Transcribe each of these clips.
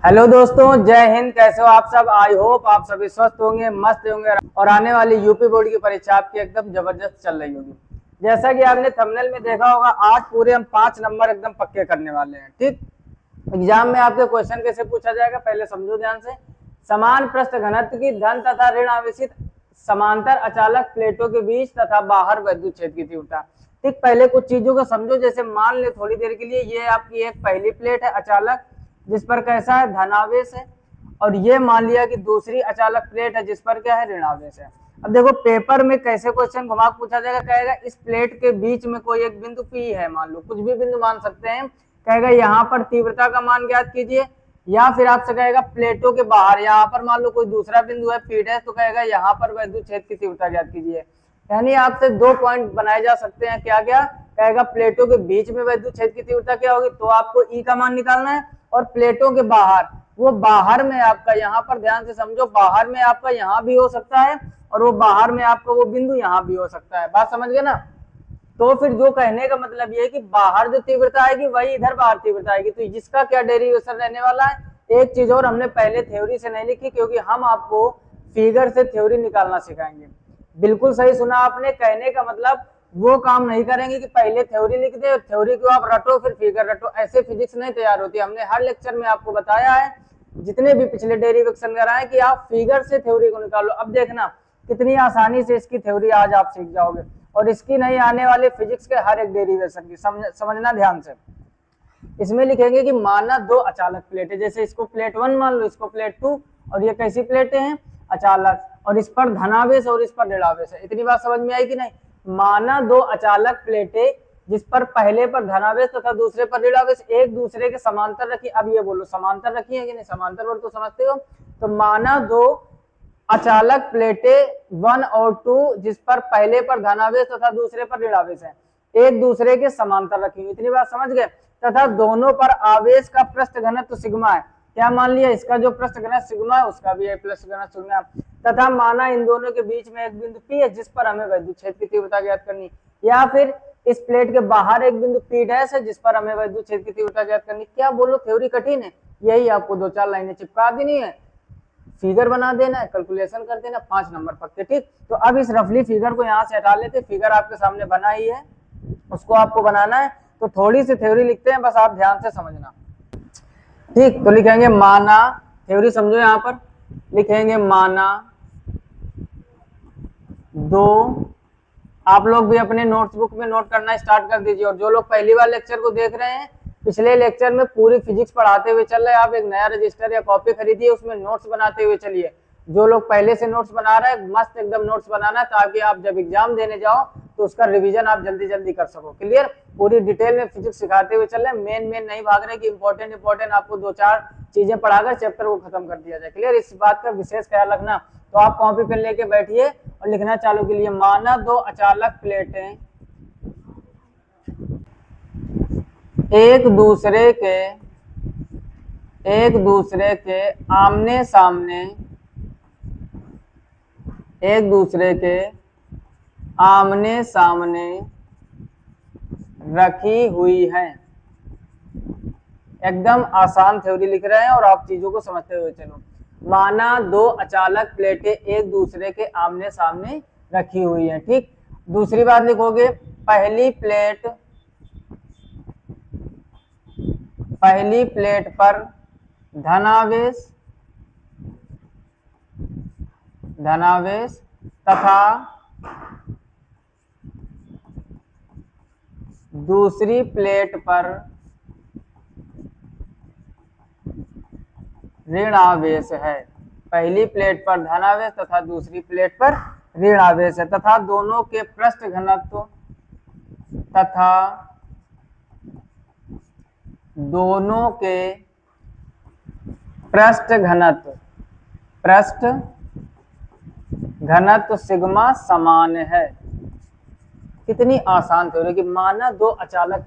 Hello दोस्तों, जय हिंद। कैसे हो आप सब? आई होप आप सभी स्वस्थ होंगे, मस्त होंगे और आने वाली यूपी बोर्ड की परीक्षा आपकी एकदम जबरदस्त चल रही होगी। जैसा कि आपने थंबनेल में देखा होगा, आज पूरे हम 5 नंबर एकदम पक्के करने वाले हैं। ठीक, एग्जाम में आपके क्वेश्चन कैसे पूछा जाएगा पहले समझो ध्यान से। समान पृष्ठ घनत्व की धन तथा ऋण आवेशित समांतर अचालक प्लेटों के बीच तथा बाहर विद्युत क्षेत्र की तीव्रता। ठीक, पहले कुछ चीजों को समझो। जैसे मान ले थोड़ी देर के लिए ये आपकी एक पहली प्लेट है अचालक, जिस पर कैसा है, धनावेश है। और ये मान लिया कि दूसरी अचालक प्लेट है जिस पर क्या है, ऋणावेश है। अब देखो पेपर में कैसे क्वेश्चन घुमा पूछा जाएगा। कहेगा इस प्लेट के बीच में कोई एक बिंदु P है, मान लो कुछ भी बिंदु मान सकते हैं। कहेगा यहाँ पर तीव्रता का मान ज्ञात कीजिए, या फिर आपसे कहेगा प्लेटों के बाहर यहाँ पर मान लो कोई दूसरा बिंदु है P डैश, तो कहेगा यहाँ पर विद्युत क्षेत्र की तीव्रता ज्ञात कीजिए। यानी आपसे 2 पॉइंट बनाए जा सकते हैं। क्या क्या कहेगा, प्लेटों के बीच में विद्युत क्षेत्र की तीव्रता क्या होगी, तो आपको E का मान निकालना है। और प्लेटों के बाहर, वो बाहर में आपका, यहाँ पर ध्यान से समझो, बाहर में आपका यहाँ भी हो सकता है और वो बाहर में आपका वो बिंदु यहाँ भी हो सकता है। बात समझ गए ना? तो फिर जो कहने का मतलब ये है कि बाहर जो तीव्रता आएगी वही इधर बाहर तीव्रता आएगी। तो जिसका क्या डेरिवेशन रहने वाला है। एक चीज और हमने पहले थ्योरी से नहीं लिखी, क्योंकि हम आपको फिगर से थ्योरी निकालना सिखाएंगे। बिल्कुल सही सुना आपने। कहने का मतलब वो काम नहीं करेंगे कि पहले थ्योरी लिख दे और थ्योरी को आप रटो फिर फिगर रटो। ऐसे फिजिक्स नहीं तैयार होती। हमने हर लेक्चर में आपको बताया है, जितने भी पिछले डेरिवेशन कराए, कि आप फिगर से थ्योरी को निकालो। अब देखना कितनी आसानी से इसकी थ्योरी आज आप सीख जाओगे, और इसकी नहीं आने वाले फिजिक्स के हर एक डेरिवेशन की समझना ध्यान से। इसमें लिखेंगे कि माना 2 अचालक प्लेट है, जैसे इसको प्लेट 1 मान लो, इसको प्लेट 2, और ये कैसी प्लेटें हैं, अचालक, और इस पर धनावेश और इस पर ऋणावेश है। इतनी बात समझ में आई कि नहीं? माना 2 अचालक प्लेटें जिस पर पहले पर धनावेश तथा दूसरे पर ऋणावेश एक दूसरे के समांतर रखी। अब ये बोलो समांतर रखी है कि नहीं? समांतर वर्ग तो समझते हो। तो माना 2 अचालक प्लेटें 1 और 2 जिस पर पहले पर धनावेश तथा दूसरे पर ऋणावेश है, एक दूसरे के समांतर रखी हुई। इतनी बात समझ गए? तथा दोनों पर आवेश का पृष्ठ घनत्व सिग्मा है। क्या मान लिया, इसका जो पृष्ठ घनत्व सिग्मा है उसका भी पृष्ठ घनत्व सिग्मा। तथा माना इन दोनों के बीच में एक बिंदु P है जिस पर हमें विद्युत क्षेत्र की तीव्रता ज्ञात करनी, या फिर इस प्लेट के बाहर एक बिंदु P डैश है जिस पर हमें विद्युत क्षेत्र की तीव्रता ज्ञात करनी। क्या बोलो, थ्योरी कठिन है? यही आपको 2-4 लाइनें चिपका देनी है, फिगर बना देना है, कैलकुलेशन कर देना, 5 नंबर पक्के। ठीक, तो अब इस रफली फिगर को यहाँ से हटा लेते। फिगर आपके सामने बना ही है, उसको आपको बनाना है। तो थोड़ी सी थ्योरी लिखते हैं, बस आप ध्यान से समझना। ठीक, तो लिखेंगे माना, थ्योरी समझो, यहाँ पर लिखेंगे माना 2, आप लोग भी अपने नोटबुक में नोट करना स्टार्ट कर दीजिए। और जो लोग पहली बार लेक्चर को देख रहे हैं, पिछले लेक्चर में पूरी फिजिक्स पढ़ाते हुए चल रहे हैं, आप एक नया रजिस्टर या कॉपी खरीदिए, उसमें नोट्स बनाते हुए चलिए। जो लोग पहले से नोट्स बना रहे हैं, मस्त एकदम नोट्स बनाना, ताकि आप जब एग्जाम देने जाओ तो उसका रिवीजन आप जल्दी जल्दी कर सको। क्लियर? पूरी डिटेल में फिजिक्स सिखाते हुए चल रहे हैं, मेन नहीं भाग रहे कि इंपॉर्टेंट आपको 2-4 चीजें पढ़ाकर चैप्टर को खत्म कर दिया जाए। क्लियर? इस बात का विशेष ख्याल रखना। तो आप कॉपी पेन लेके बैठिए और लिखना चालू के लिए, माना 2 अचालक प्लेटें एक दूसरे के आमने सामने, एक दूसरे के आमने सामने रखी हुई है। एकदम आसान थ्योरी लिख रहे हैं और आप चीजों को समझते हुए चलो। माना 2 अचालक प्लेटें एक दूसरे के आमने सामने रखी हुई है। ठीक, दूसरी बात लिखोगे, पहली प्लेट पर धनावेश तथा दूसरी प्लेट पर ऋणावेश है। पहली प्लेट पर धनावेश तथा दूसरी प्लेट पर ऋणावेश है, तथा दोनों के पृष्ठ घनत्व सिग्मा समान है। कितनी आसान थ्योरी कि माना 2 अचालक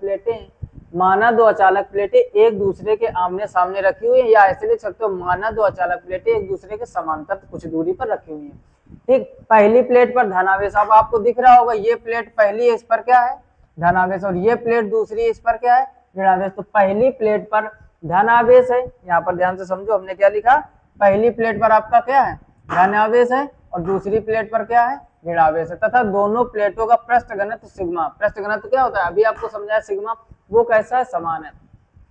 प्लेटें एक दूसरे के आमने सामने रखी हुई है, या ऐसे लिख सकते हो, माना 2 अचालक प्लेटें एक दूसरे के समांतर कुछ दूरी पर रखी हुई है। ठीक, पहली प्लेट पर धनावेश, अब आपको दिख रहा होगा ये प्लेट पहली है, इस पर क्या है, धनावेश, और ये प्लेट दूसरी, इस पर क्या है, ऋणावेश। तो पहली प्लेट पर धनावेश है, यहाँ पर ध्यान से समझो हमने क्या लिखा, पहली प्लेट पर आपका क्या है, धनावेश है और दूसरी प्लेट पर क्या है, ऋणावेश है, तथा दोनों प्लेटों का पृष्ठ घनत्व सिग्मा। पृष्ठ घनत्व क्या होता है, अभी आपको समझाया सिग्मा, वो कैसा है, समान है।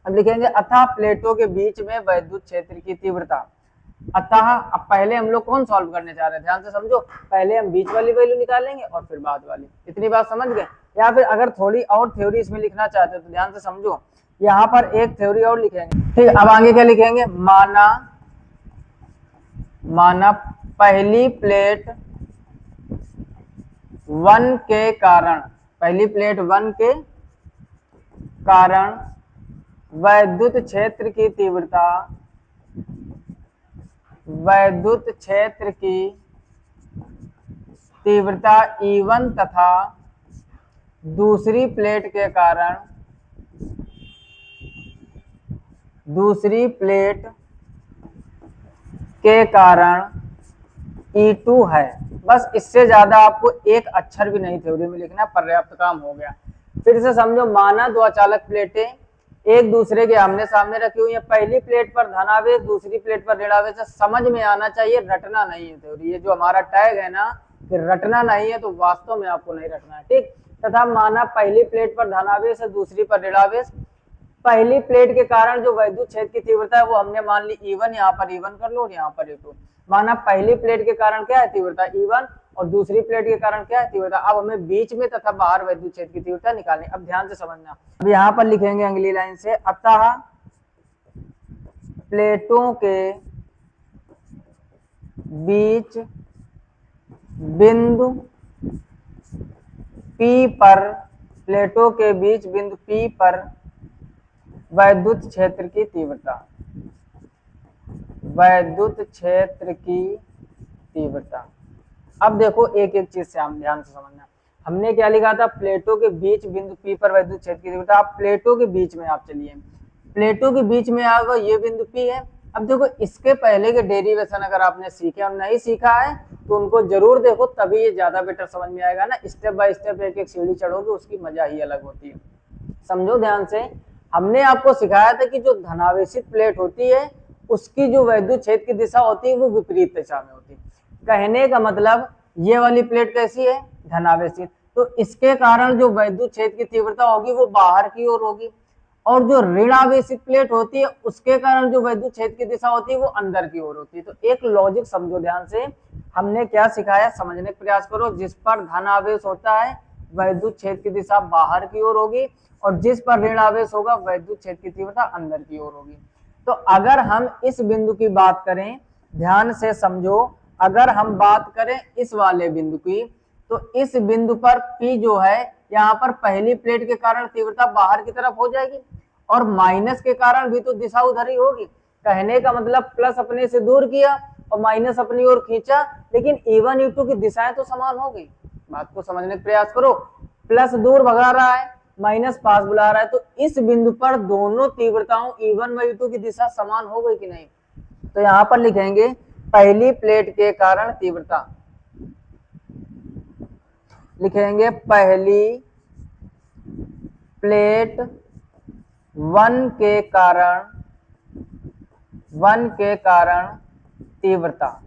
अब लिखेंगे अतः प्लेटों के बीच में वैद्युत क्षेत्र की तीव्रता। अतः अब पहले हम लोग कौन सॉल्व करने जा रहे हैं, ध्यान से समझो, पहले हम बीच वाली वैल्यू निकालेंगे और फिर बाद वाली। इतनी बात समझ गए। या फिर अगर थोड़ी और थ्योरी इसमें लिखना चाहते हो तो ध्यान से समझो, यहाँ पर एक थ्योरी और लिखेंगे। ठीक, अब आगे क्या लिखेंगे, माना पहली प्लेट 1 के कारण, पहली प्लेट 1 के कारण वैद्युत क्षेत्र की तीव्रता, वैद्युत क्षेत्र की तीव्रता E1 तथा दूसरी प्लेट के कारण, दूसरी प्लेट के कारण E2 है। बस इससे ज्यादा आपको एक अक्षर भी नहीं थ्योरी में लिखना, पर्याप्त काम हो गया। फिर से समझो, माना दो अचालक प्लेटें एक दूसरे के आमने सामने रखी हुई है, पहली प्लेट पर धनावेश दूसरी प्लेट पर ऋणावेश है। समझ में आना चाहिए, रटना नहीं है थ्योरी। ये जो हमारा टैग है ना कि रटना नहीं है, तो वास्तव में आपको नहीं रटना है। ठीक, तथा माना पहली प्लेट पर धनावेश है दूसरी पर ऋणावेश। पहली प्लेट के कारण जो वैद्युत क्षेत्र की तीव्रता है वो हमने मान ली E1, यहाँ पर E1 कर लो और यहाँ पर E2। माना पहली प्लेट के कारण क्या है, तीव्रता E1 और दूसरी प्लेट के कारण क्या है, तीव्रता। अब हमें बीच में तथा बाहर वैद्युत क्षेत्र की तीव्रता निकालनी। अब ध्यान से समझना, अब यहाँ पर लिखेंगे अगली लाइन से, अतः प्लेटों के बीच बिंदु P पर, प्लेटों के बीच बिंदु P पर वैद्युत क्षेत्र की तीव्रता, वैद्युत क्षेत्र की तीव्रता। अब देखो एक एक चीज से हम ध्यान से समझना, हमने क्या लिखा था, प्लेटों के बीच बिंदु P पर वैद्युत क्षेत्र की तीव्रता। आप प्लेटों के बीच में आप चलिए, प्लेटों के बीच में आएगा ये बिंदु P है। अब देखो इसके पहले के डेरिवेशन अगर आपने सीखे और नहीं सीखा है तो उनको जरूर देखो, तभी ये ज्यादा बेटर समझ में आएगा ना। स्टेप बाय स्टेप एक एक सीढ़ी चढ़ोगे, उसकी मजा ही अलग होती है। समझो ध्यान से, हमने आपको सिखाया था कि जो धनावेशित प्लेट होती है उसकी जो वैद्युत क्षेत्र की दिशा होती है वो विपरीत दिशा में होती है। कहने का मतलब ये वाली प्लेट कैसी है, धनावेशित, तो इसके कारण जो वैद्युत क्षेत्र की तीव्रता होगी वो बाहर की ओर होगी, और जो ऋणावेशित प्लेट होती है उसके कारण जो वैद्युत क्षेत्र की दिशा होती है वो अंदर की ओर होती है। तो एक लॉजिक समझो ध्यान से, हमने क्या सिखाया, समझने का प्रयास करो। जिस पर धन आवेश होता है वैद्युत क्षेत्र की दिशा बाहर की ओर होगी, और जिस पर ऋण आवेश होगा वैद्युत क्षेत्र की तीव्रता अंदर की ओर होगी। तो अगर हम इस बिंदु की बात करें, ध्यान से समझो, अगर हम बात करें इस वाले बिंदु की, तो इस बिंदु पर P जो है यहाँ पर पहली प्लेट के कारण तीव्रता बाहर की तरफ हो जाएगी, और माइनस के कारण भी तो दिशा उधर ही होगी। कहने का मतलब प्लस अपने से दूर किया और माइनस अपनी ओर खींचा, लेकिन E1 E2 की दिशाएं तो समान हो गई। बात को समझने का प्रयास करो, प्लस दूर भगा रहा है, माइनस पास बुला रहा है, तो इस बिंदु पर दोनों तीव्रताओं E1 व E2 की दिशा समान हो गई कि नहीं। तो यहां पर लिखेंगे पहली प्लेट के कारण तीव्रता, लिखेंगे पहली प्लेट 1 के कारण तीव्रता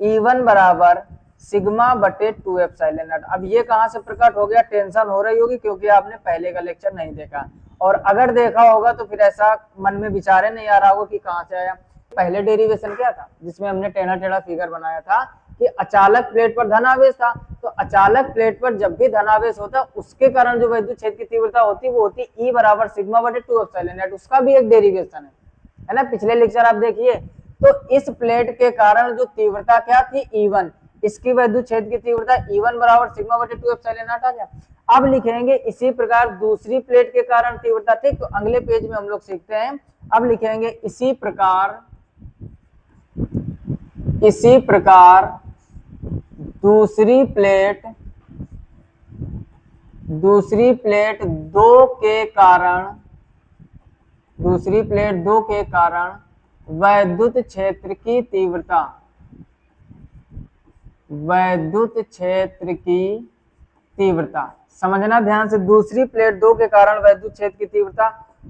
E1 बराबर सिग्मा बटे 2 एप्सिलॉन नॉट। अब ये कहां से प्रकट हो गया, टेंशन हो रही होगी क्योंकि आपने पहले का लेक्चर नहीं देखा, और अगर देखा होगा तो फिर ऐसा मन में विचारे नहीं आ रहा होगा कि कहां से आया। पहले डेरिवेशन क्या था जिसमें हमने टेढ़ा टेढ़ा फिगर बनाया था कि अचालक प्लेट पर धनावेश था, तो अचालक प्लेट पर जब भी धनावेश होता उसके कारण जो विद्युत क्षेत्र की तीव्रता होती वो होती E बराबर सिग्मा बटे 2 एप्सिलॉन नॉट। उसका भी एक डेरिवेशन है ना, पिछले लेक्चर आप देखिए। तो इस प्लेट के कारण जो तीव्रता क्या थी E1, इसकी विद्युत क्षेत्र की तीव्रता E1 बराबर सिग्मा बटे 2 एप्सिलॉन नॉट आ गया। अब लिखेंगे इसी प्रकार दूसरी प्लेट के कारण तीव्रता, ठीक, तो अगले पेज में हम लोग सीखते हैं। अब लिखेंगे इसी प्रकार दूसरी प्लेट 2 के कारण वैद्युत क्षेत्र की तीव्रता, वैद्युत क्षेत्र की तीव्रता समझना ध्यान से, दूसरी प्लेट 2 के कारण वैद्युत क्षेत्र की तीव्रता,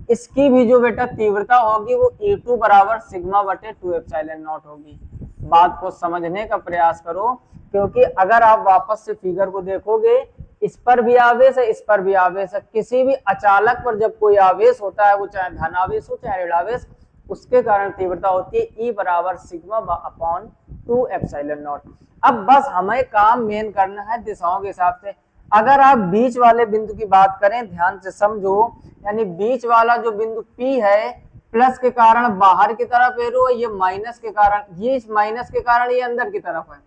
इसकी भी जो बेटा तीव्रता होगी वो E2 बराबर सिग्मा बटे 2 एप्सिलॉन नॉट होगी। बात को समझने का प्रयास करो, क्योंकि अगर आप वापस से फिगर को देखोगे, इस पर भी आवेश है, इस पर भी आवेश है। किसी भी अचालक पर जब कोई आवेश होता है, वो चाहे धन आवेश हो चाहे ऋण आवेश, उसके कारण तीव्रता होती है E बराबर सिग्मा अपॉन 2 एप्सिलॉन नॉट। अब बस हमें काम मेन करना है दिशाओं के हिसाब से। अगर आप बीच वाले बिंदु की बात करें, ध्यान से समझो, यानी बीच वाला जो बिंदु P है, प्लस के कारण बाहर की तरफ एरो है, ये माइनस के कारण, ये इस माइनस के कारण ये अंदर की तरफ है,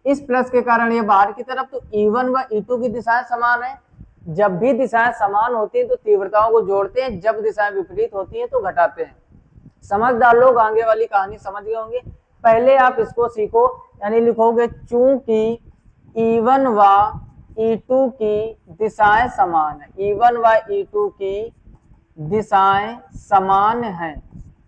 इस प्लस के कारण ये बाहर की तरफ। तो E1 व E2 की दिशाएं समान है। जब भी दिशाएं समान होती हैं तो तीव्रताओं को जोड़ते हैं, जब दिशाएं विपरीत होती हैं तो घटाते हैं। समझदार लोग आगे वाली कहानी समझ गए होंगे। पहले आप इसको सीखो, यानी लिखोगे चूंकि E1 व E2 की दिशाएं समान है, E1 व E2 की दिशाएं समान हैं।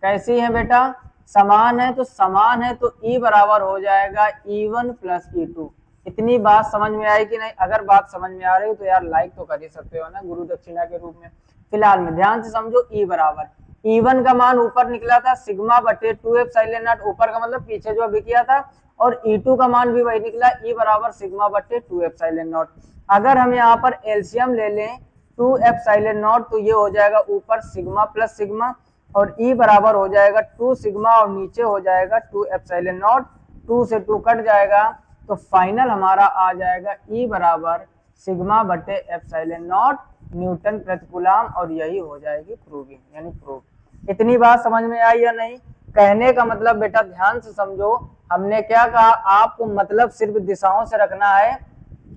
कैसी हैं बेटा? समान है। तो समान है तो E बराबर हो जाएगा E1 प्लस E2। इतनी बात समझ में आई कि नहीं? अगर बात समझ में आ रही हो तो यार लाइक तो कर ही सकते हो ना, गुरु दक्षिणा के रूप में। फिलहाल में ध्यान से समझो, E बराबर E1 का मान ऊपर निकला था सिग्मा बटे 2 एप्सिलॉन नॉट, ऊपर का मतलब पीछे जो अभी किया था, और E2 का मान भी वही निकला, E बराबर सिग्मा बटे 2 एप्सिलॉन नॉट। अगर हम यहाँ पर एलसीएम ले लें 2 एप्सिलॉन नॉट, तो ये हो जाएगा ऊपर सिग्मा प्लस सिग्मा, और E बराबर हो जाएगा 2 सिग्मा और नीचे हो जाएगा 2 एप्सिलॉन नॉट। 2 से 2 कट जाएगा, तो फाइनल हमारा आ जाएगा E बराबर सिग्मा बटे एप्सिलॉन नॉट न्यूटन प्रति कूलम, और यही हो जाएगी प्रूविंग, यानी प्रूव। इतनी बात समझ में आई या नहीं? कहने का मतलब बेटा ध्यान से समझो, हमने क्या कहा, आपको मतलब सिर्फ दिशाओं से रखना है।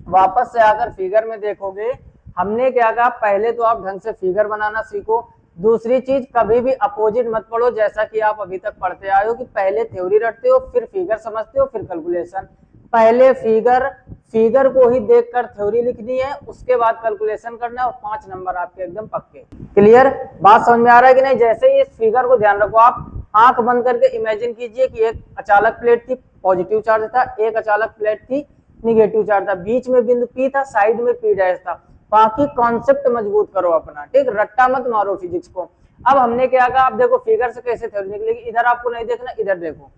वापस से आकर फिगर में देखोगे, हमने क्या कहा, पहले तो आप ढंग से फिगर बनाना सीखो। दूसरी चीज, कभी भी अपोजिट मत पढ़ो, जैसा कि आप अभी तक पढ़ते आए हो कि पहले थ्योरी रटते हो, फिर फिगर समझते हो, फिर कैलकुलेशन। पहले फिगर को ही देखकर थ्योरी लिखनी है, उसके बाद कैलकुलेशन करना है, और 5 नंबर आपके एकदम पक्के। क्लियर? बात समझ में आ रहा है कि नहीं? जैसे ही इस फिगर को ध्यान रखो, आप आंख बंद करके इमेजिन कीजिए कि एक अचालक प्लेट थी, पॉजिटिव चार्ज था, एक अचालक प्लेट थी, निगेटिव चार्ज था, बीच में बिंदु P था, साइड में P डैश था। बाकी कॉन्सेप्ट मजबूत करो अपना, ठीक? रट्टा मत मारो फिजिक्स को। अब हमने क्या कहा, आप देखो फिगर से कैसे थ्योरी निकलेगी। इधर आपको नहीं देखना, इधर देखो।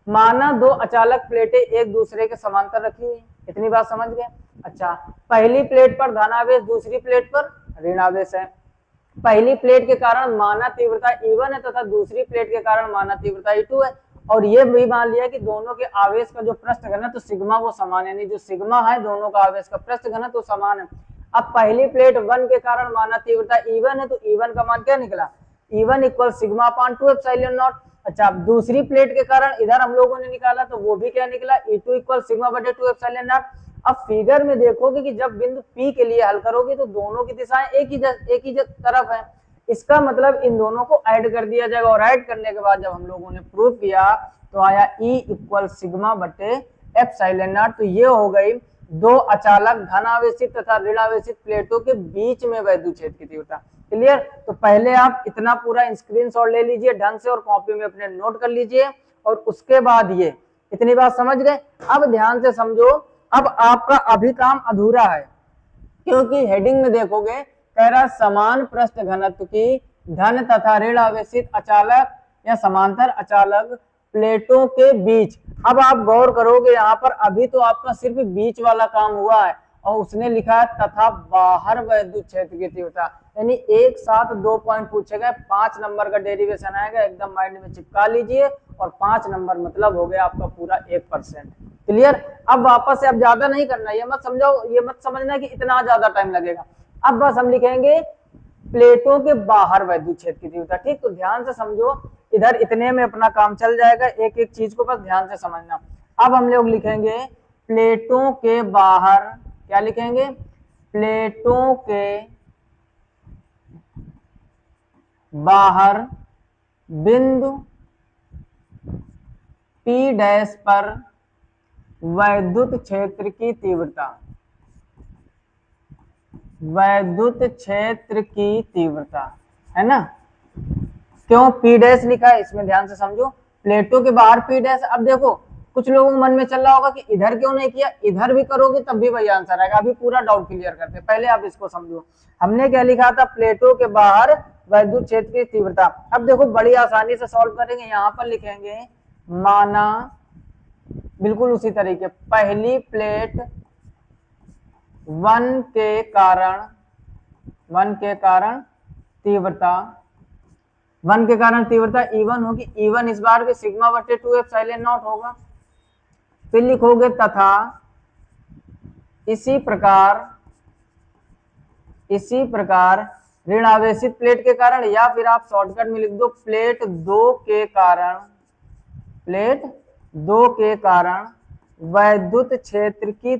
माना 2 अचालक प्लेटें एक दूसरे के समांतर रखी हुई, इतनी बात समझ गए? अच्छा, पहली प्लेट पर धनावेश, दूसरी प्लेट पर ऋणावेश है। पहली प्लेट के कारण माना तीव्रता E1 है तथा दूसरी प्लेट के कारण माना तीव्रता E2 है, और ये भी मान लिया कि दोनों के आवेश का जो पृष्ठ घनत्व तो सिग्मा वो समान है, यानी जो सिग्मा है दोनों का आवेश का पृष्ठ घनत्व तो समान है। अब पहली प्लेट 1 के कारण माना तीव्रता E1 है, तो E1 का मान क्या निकला? E1 equal sigma upon 2 epsilon not. अच्छा, दूसरी प्लेट के कारण इधर हम लोगों ने निकाला, तो वो भी क्या निकला? E2 इक्वल सिग्मा बटे 2 एप्सिलॉन नॉट। अब फिगर में देखोगे कि जब बिंदु P के लिए हल करोगे तो दोनों की दिशाएं एक ही तरफ है। इसका मतलब इन दोनों को ऐड कर दिया जाएगा, और ऐड करने के बाद जब हम लोगों ने प्रूव किया तो आया E इक्वल सिग्मा बटे एप्सिलॉन नॉट। तो ये हो गई 2 अचालक धनावेशित तथा ऋणावेशित प्लेटों के बीच में वैद्युत क्षेत्र की तीव्रता। क्लियर? तो पहले आप इतना पूरा स्क्रीनशॉट ले लीजिए ढंग से, और कॉपी में अपने नोट कर लीजिए, और उसके बाद ये इतनी बात समझ गए। अब ध्यान से समझो, अब आपका अभी काम अधूरा है, क्योंकि हेडिंग में देखोगे कह रहा समान पृष्ठ घनत्व की धन तथा ऋण आवेशित अचालक या समांतर अचालक प्लेटों के बीच। अब आप गौर करोगे, यहाँ पर अभी तो आपका सिर्फ बीच वाला काम हुआ है, और उसने लिखा है तथा बाहर वैद्युत क्षेत्र की तीव्रता, यानी एक साथ 2 पॉइंट पूछे गए, 5 नंबर का डेरिवेशन आएगा, एकदम माइंड में चिपका लीजिए, और 5 नंबर मतलब हो गया आपका पूरा 1%। क्लियर? अब वापस से, अब ज्यादा नहीं करना, ये मत समझाओ, ये मत समझना कि इतना ज्यादा टाइम लगेगा। अब बस हम लिखेंगे प्लेटों के बाहर वैद्युत क्षेत्र की तीव्रता। ठीक, तो ध्यान से समझो, इधर इतने में अपना काम चल जाएगा, एक एक चीज को बस ध्यान से समझना। अब हम लोग लिखेंगे प्लेटों के बाहर, क्या लिखेंगे? प्लेटों के बाहर बिंदु P डैश पर वैद्युत क्षेत्र की तीव्रता, वैद्युत क्षेत्र की तीव्रता, है ना? क्यों P डैश लिखा है, इसमें ध्यान से समझो। प्लेटों के बाहर P डैश। अब देखो, कुछ लोगों के मन में चल रहा होगा कि इधर क्यों नहीं किया, इधर भी करोगे तब भी वही आंसर आएगा। अभी पूरा डाउट क्लियर करते हैं, पहले आप इसको समझो। हमने क्या लिखा था? प्लेटों के बाहर वैद्युत क्षेत्र की तीव्रता। अब देखो बड़ी आसानी से सॉल्व करेंगे, यहाँ पर लिखेंगे माना बिल्कुल उसी तरीके, पहली प्लेट वन के कारण तीव्रता, वन के कारण तीव्रता E1 होगी। E1 इस बार भी सिग्मा बटे 2 एप्सिलॉन नॉट होगा। फिर लिखोगे तथा इसी प्रकार ऋण आवेशित प्लेट के कारण, या फिर आप शॉर्टकट में लिख दो प्लेट 2 के कारण वैद्युत क्षेत्र की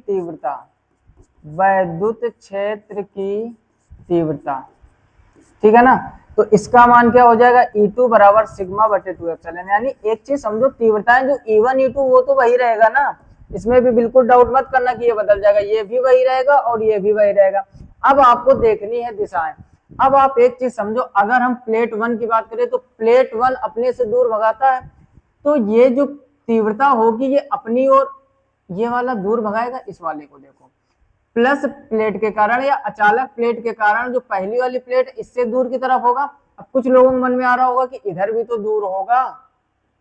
तीव्रता, ठीक है ना। तो इसका मान क्या हो जाएगा, E2 बराबर सिग्मा बटे 2 एप्सिलॉन। यानी एक चीज समझो, तीव्रताएं जो E1 E2 वो तो वही रहेगा ना, इसमें भी बिल्कुल डाउट मत करना कि ये बदल जाएगा, ये भी वही रहेगा और ये भी वही रहेगा। अब आपको देखनी है दिशाएं। अब आप एक चीज समझो, अगर हम प्लेट 1 की बात करें तो प्लेट 1 अपने से दूर भगाता है, तो ये जो तीव्रता होगी ये अपनी ओर ये वाला दूर भगाएगा, इस वाले को देखो प्लस प्लेट के कारण या अचालक प्लेट के कारण जो पहली वाली प्लेट इससे दूर की तरफ होगा। अब कुछ लोगों के मन में आ रहा होगा कि इधर भी तो दूर होगा,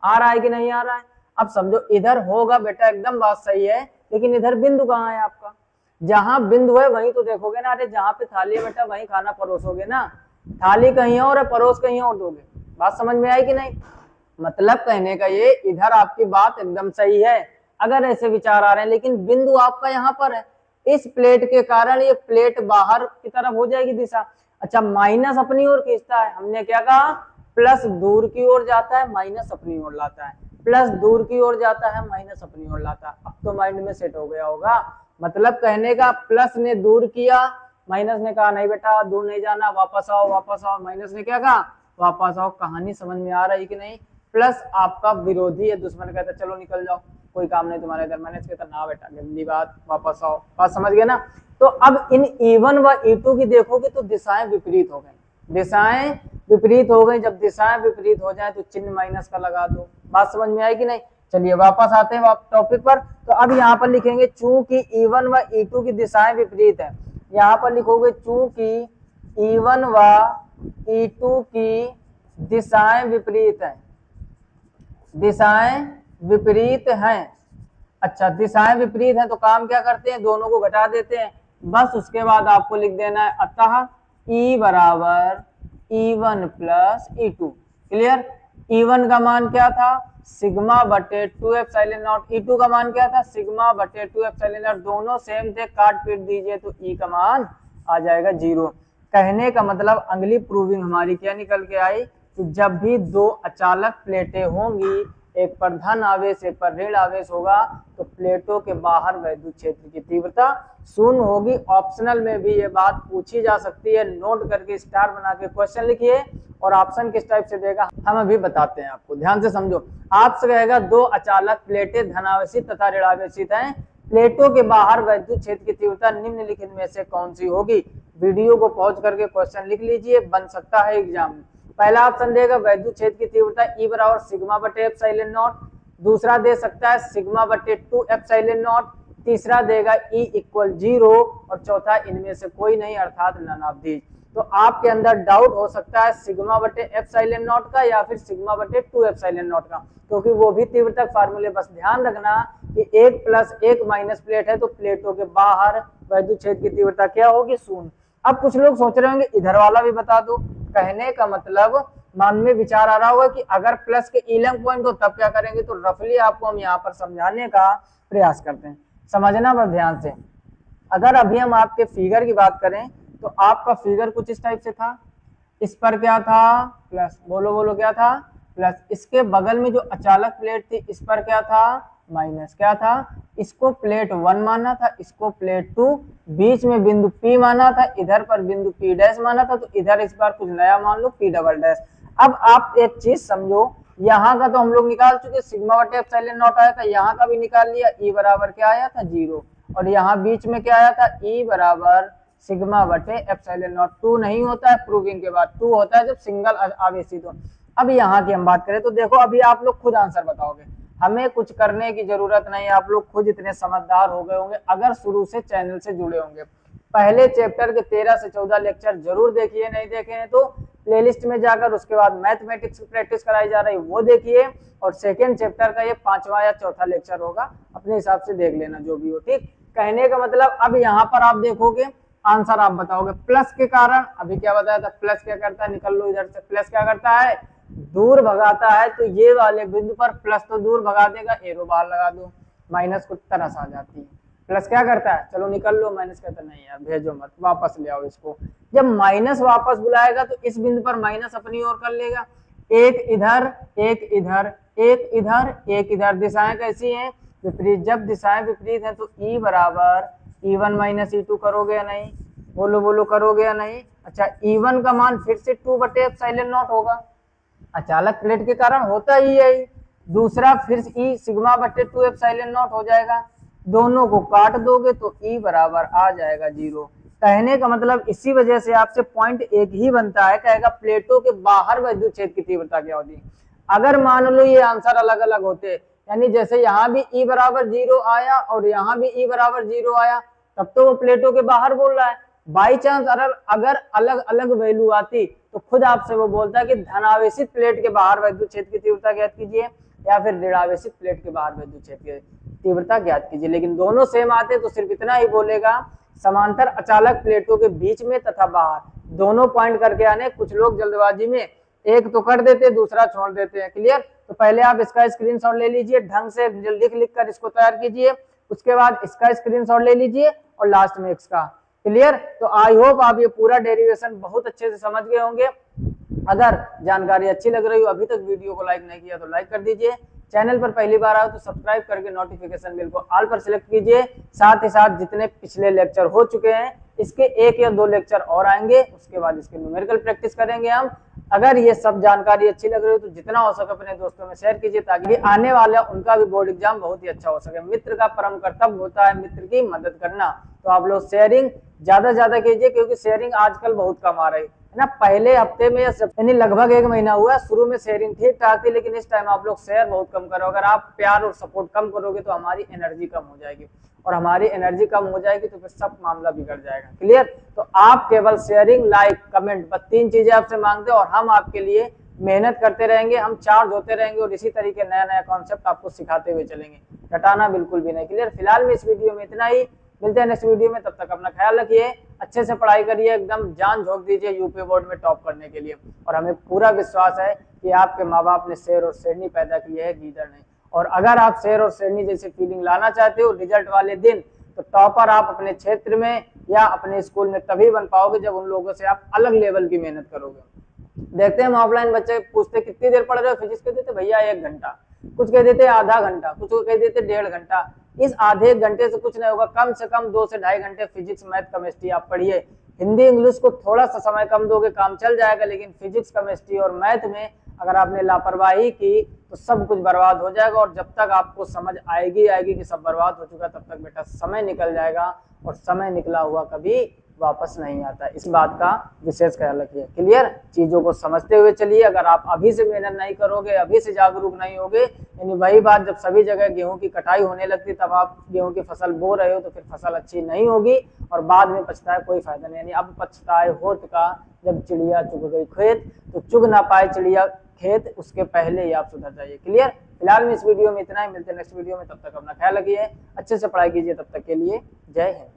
आ रहा है कि नहीं आ रहा है। अब समझो इधर होगा बेटा, एकदम बात सही है, लेकिन इधर बिंदु कहाँ है आपका, जहां बिंदु है वहीं तो देखोगे ना। अरे जहां पे थाली है बेटा वहीं खाना परोसोगे ना, थाली कहीं और है, परोस कहीं और दोगे। बात समझ में आई कि नहीं। मतलब कहने का ये, इधर आपकी बात एकदम सही है अगर ऐसे विचार आ रहे हैं, लेकिन बिंदु आपका यहाँ पर है। इस प्लेट के कारण ये प्लेट बाहर की तरफ हो जाएगी दिशा। अच्छा, माइनस अपनी ओर खींचता है, हमने क्या कहा, प्लस दूर की ओर जाता है माइनस अपनी ओर लाता है, प्लस दूर की ओर जाता है माइनस अपनी ओर लाता है। अब तो माइंड में सेट हो गया होगा। मतलब कहने का, प्लस ने दूर किया, माइनस ने कहा नहीं बेटा दूर नहीं जाना, वापस आओ वापस आओ। माइनस ने क्या कहा, वापस आओ। कहानी समझ में आ रही कि नहीं। प्लस आपका विरोधी है, दुश्मन कहता है चलो निकल जाओ, कोई काम नहीं तुम्हारे इधर। मैंने कहता ना बेटा गंदी बात, वापस आओ। बात समझ गए ना। तो अब इन E1 व E2 की देखोगे तो दिशाएं विपरीत हो गई, दिशाएं विपरीत हो गई। जब दिशाएं विपरीत हो जाए तो चिन्ह माइनस का लगा दो। बात समझ में आई कि नहीं। चलिए वापस आते हैं टॉपिक पर। तो अब यहाँ पर लिखेंगे चूंकि E1 व E2 की दिशाएं विपरीत है, यहाँ पर लिखोगे चूंकि E1 व E2 की दिशाएं विपरीत है, दिशाएं विपरीत हैं। अच्छा, दिशाएं विपरीत हैं तो काम क्या करते हैं, दोनों को घटा देते हैं। बस उसके बाद आपको लिख देना है अतः E बराबर E1 plus E2। Clear. E1 का मान क्या था, सिग्मा बटे 2 एप्सिलॉन नॉट। E2 का मान क्या था, सिग्मा बटे 2 एप्सिलॉन नॉट। दोनों सेम थे, काट पीट दीजिए तो E का मान आ जाएगा 0। कहने का मतलब अगली प्रूविंग हमारी क्या निकल के आई कि जब भी दो अचालक प्लेटें होंगी, एक पर धन आवेश एक पर ऋण आवेश होगा, तो प्लेटों के बाहर वैद्युत क्षेत्र की तीव्रता शून्य होगी। ऑप्शनल में भी ये बात पूछी जा सकती है, नोट करके स्टार बना के क्वेश्चन लिखिए। और ऑप्शन किस टाइप से देगा हम अभी बताते हैं आपको, ध्यान से समझो। आपसे कहेगा दो अचालक प्लेटें धनावेशित तथा ऋणावेशित हैं, प्लेटों के बाहर वैद्युत क्षेत्र की तीव्रता निम्नलिखित में से कौन सी होगी। वीडियो को पॉज करके क्वेश्चन लिख लीजिए, बन सकता है एग्जाम में। पहला ऑप्शन देगा वैद्युत क्षेत्र की तीव्रता E बराबर सिग्मा बटे एप्सिलॉन नॉट। दूसरा दे सकता है सिग्मा बटे 2 एप्सिलॉन नॉट। तीसरा देगा E इक्वल 0 और चौथा इनमें से कोई नहीं अर्थात नन ऑफ दीज। तो आपके अंदर डाउट हो सकता है सिग्मा बटे एप्सिलॉन नॉट का या फिर सिग्मा बटे 2 एप्सिलॉन नॉट का, क्योंकि वो भी तीव्रता फार्मूले। बस ध्यान रखना कि 1 प्लस 1 माइनस प्लेट है तो प्लेटों के बाहर वैद्युत क्षेत्र की तीव्रता क्या होगी, शून्य। अब कुछ लोग सोच रहे होंगे इधर वाला भी बता दो। कहने का मतलब मन में विचार आ रहा होगा कि अगर प्लस के इलंग पॉइंट हो तब क्या करेंगे, तो रफली आपको हम यहाँ पर समझाने का प्रयास करते हैं। समझना बस ध्यान से। अगर अभी हम आपके फिगर की बात करें तो आपका फिगर कुछ इस टाइप से था, इस पर क्या था प्लस, बोलो बोलो क्या था प्लस। इसके बगल में जो अचालक प्लेट थी इस पर क्या था माइनस, क्या था, इसको प्लेट 1 माना था, इसको प्लेट 2, बीच में बिंदु P माना था, इधर पर बिंदु P डैश माना था, तो इधर इस बार कुछ नया मान लो P डबल डैश। अब आप एक चीज समझो, यहाँ का तो हम लोग निकाल चुके, सिग्मा बटे एप्सिलॉन नॉट आया था, यहाँ का भी निकाल लिया। E बराबर क्या आया था 0, और यहाँ बीच में क्या आया था E बराबर सिग्मा बटे एप्सिलॉन नॉट। 2 नहीं होता है प्रूविंग के बाद, 2 होता है जब सिंगल आवेशित हो। अब यहाँ की हम बात करें तो देखो अभी आप लोग खुद आंसर बताओगे, हमें कुछ करने की जरूरत नहीं, आप लोग खुद इतने समझदार हो गए होंगे अगर शुरू से चैनल से जुड़े होंगे। पहले चैप्टर के 13 से 14 लेक्चर जरूर देखिए, नहीं देखे हैं तो प्लेलिस्ट में जाकर उसके बाद मैथमेटिक्स की प्रैक्टिस कराई जा रही है वो देखिए, और सेकेंड चैप्टर का ये 5वां या चौथा लेक्चर होगा, अपने हिसाब से देख लेना जो भी हो। ठीक, कहने का मतलब अब यहाँ पर आप देखोगे आंसर आप बताओगे प्लस के कारण, अभी क्या बताया था, प्लस क्या करता है, निकल लो इधर से, प्लस क्या करता है, दूर भगाता है, तो ये वाले बिंदु पर प्लस तो दूर भगा देगा, एरो बाहर लगा दो, माइनस को तरस आ जाती है। प्लस क्या करता है, चलो निकल लो, माइनस कहता नहीं यार भेजो मत, वापस ले आओ इसको। जब माइनस वापस बुलाएगा तो इस बिंदु पर माइनस अपनी ओर कर लेगा, एक इधर एक इधर एक इधर एक इधर, दिशाएं कैसी हैं, विपरीत। जब दिशाएं विपरीत है तो ई बराबर E1 माइनस E2 करोगे या नहीं, बोलो बोलो करोगे या नहीं। अच्छा, E1 का मान फिर से 2/ε0 होगा, अचालक प्लेट के कारण होता ही है। दूसरा फिर E सिग्मा बटे 2ε0 हो जाएगा, दोनों को काट दोगे तो E बराबर आ जाएगा 0। कहने का मतलब इसी वजह से आपसे पॉइंट एक ही बनता है, कहेगा प्लेटों के बाहर विद्युत क्षेत्र की तीव्रता क्या होती है। अगर मान लो ये आंसर अलग अलग होते, यानी जैसे यहाँ भी E बराबर 0 आया और यहाँ भी E बराबर 0 आया, तब तो वो प्लेटों के बाहर बोल रहा है। बाई चांस अगर अलग अलग वैल्यू आती तो खुद आपसे वो बोलता है कि धनावेशित प्लेट के बाहर विद्युत क्षेत्र की तीव्रता ज्ञात कीजिए, या फिर ऋणावेशित प्लेट के बाहर विद्युत क्षेत्र की तीव्रता ज्ञात कीजिए। लेकिन दोनों सेम आते तो सिर्फ इतना ही बोलेगा, समांतर अचालक प्लेटों के बीच में तथा बाहर दोनों पॉइंट करके आने। कुछ लोग जल्दबाजी में एक तो कर देते दूसरा छोड़ देते हैं। क्लियर, तो पहले आप इसका स्क्रीनशॉट ले लीजिए, ढंग से लिख लिख कर इसको तैयार कीजिए, उसके बाद इसका स्क्रीनशॉट ले लीजिए और लास्ट में इसका। क्लियर, तो आई होप आप ये पूरा डेरिवेशन बहुत अच्छे से समझ गए होंगे। अगर जानकारी अच्छी लग रही हो, अभी तक वीडियो को लाइक नहीं किया तो लाइक कर दीजिए, चैनल पर पहली बार आए तो सब्सक्राइब करके नोटिफिकेशन बेल को ऑल पर सिलेक्ट कीजिए। साथ ही साथ जितने पिछले लेक्चर हो चुके हैं इसके 1 या 2 लेक्चर और आएंगे, उसके बाद इसके न्यूमेरिकल प्रैक्टिस करेंगे हम। अगर ये सब जानकारी अच्छी लग रही हो तो जितना हो सके अपने दोस्तों में शेयर कीजिए, ताकि आने वाला उनका भी बोर्ड एग्जाम बहुत ही अच्छा हो सके। मित्र का परम कर्तव्य होता है मित्र की मदद करना, तो आप लोग शेयरिंग ज्यादा कीजिए, क्योंकि शेयरिंग आजकल बहुत कम आ रही है ना। पहले हफ्ते में यानी लगभग 1 महीना हुआ, शुरू में शेयरिंग ठीक ठाक थी, लेकिन इस टाइम आप लोग शेयर बहुत कम करो। अगर आप प्यार और सपोर्ट कम करोगे तो हमारी एनर्जी कम हो जाएगी, और हमारी एनर्जी कम हो जाएगी तो फिर सब मामला बिगड़ जाएगा। क्लियर, तो आप केवल शेयरिंग, लाइक, कमेंट, बस 3 चीजें आपसे मांगते हैं, और हम आपके लिए मेहनत करते रहेंगे, हम चार्ज होते रहेंगे, और इसी तरीके नया नया कॉन्सेप्ट आपको सिखाते हुए चलेंगे, घटाना बिल्कुल भी नहीं। क्लियर, फिलहाल में इस वीडियो में इतना ही, मिलते हैं नेक्स्ट वीडियो में, तब तक अपना ख्याल रखिए, अच्छे से पढ़ाई करिए, एकदम जान झोंक दीजिए यूपी बोर्ड में टॉप करने के लिए। और हमें पूरा विश्वास है कि आपके माँ बाप ने शेर और शेरनी पैदा की है, गीदड़ नहीं। और अगर आप शेर और शेरनी जैसी फीलिंग लाना चाहते हो रिजल्ट वाले दिन, तो टॉपर आप अपने क्षेत्र में या अपने स्कूल में तभी बन पाओगे जब उन लोगों से आप अलग लेवल की मेहनत करोगे। देखते हैं हम ऑफलाइन बच्चे पूछते कितनी देर पढ़ रहे हो फिजिक्स, कहते थे भैया 1 घंटा, कुछ कह देते आधा घंटा, कुछ कह देते 1.5 घंटा। इस आधे घंटे से कुछ नहीं होगा, कम से कम 2 से ढाई घंटे फिजिक्स, मैथ, केमिस्ट्री आप पढ़िए। हिंदी इंग्लिश को थोड़ा सा समय कम दोगे काम चल जाएगा, लेकिन फिजिक्स, केमिस्ट्री और मैथ में अगर आपने लापरवाही की तो सब कुछ बर्बाद हो जाएगा। और जब तक आपको समझ आएगी कि सब बर्बाद हो चुका, तब तक बेटा समय निकल जाएगा, और समय निकला हुआ कभी वापस नहीं आता। इस बात का विशेष ख्याल रखिए। क्लियर, चीजों को समझते हुए चलिए। अगर आप अभी से मेहनत नहीं करोगे, अभी से जागरूक नहीं होगे, यानी वही बात जब सभी जगह गेहूं की कटाई होने लगती तब आप गेहूं की फसल बो रहे हो तो फिर फसल अच्छी नहीं होगी, और बाद में पछताए कोई फायदा नहीं। यानी अब पछताए होत का जब चिड़िया चुग गई खेत, तो चुग ना पाए चिड़िया खेत, उसके पहले ही आप सुधर जाइए। क्लियर, फिलहाल में इस वीडियो में इतना ही, मिलते हैं नेक्स्ट वीडियो में, तब तक अपना ख्याल रखिए, अच्छे से पढ़ाई कीजिए, तब तक के लिए जय हिंद।